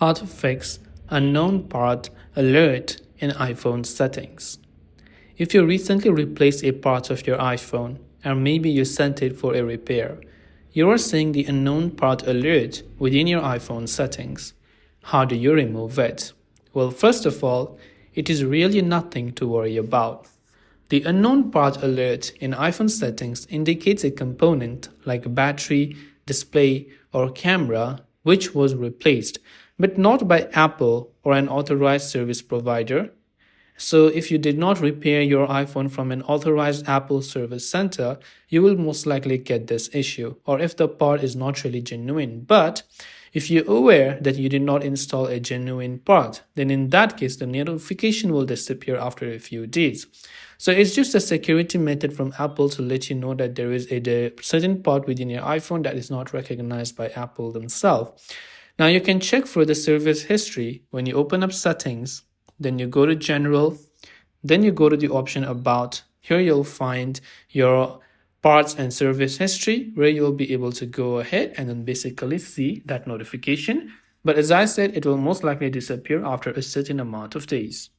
How to fix unknown part alert in iPhone settings. If you recently replaced a part of your iPhone, or maybe you sent it for a repair, you are seeing the unknown part alert within your iPhone settings. How do you remove it? Well, first of all, it is really nothing to worry about. The unknown part alert in iPhone settings indicates a component like battery, display, or camera which was replaced, but not by Apple or an authorized service provider. So if you did not repair your iPhone from an authorized Apple service center, you will most likely get this issue, or if the part is not really genuine. But if you're aware that you did not install a genuine part, then in that case, the notification will disappear after a few days. So it's just a security method from Apple to let you know that there is a certain part within your iPhone that is not recognized by Apple themselves. Now you can check for the service history when you open up settings, then you go to general, then you go to the option about. Here you'll find your parts and service history where you'll be able to go ahead and then basically see that notification. But as I said, it will most likely disappear after a certain amount of days.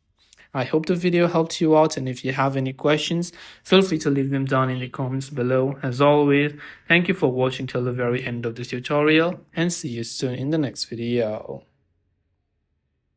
I hope the video helped you out, and if you have any questions, feel free to leave them down in the comments below. As always, thank you for watching till the very end of this tutorial, and see you soon in the next video.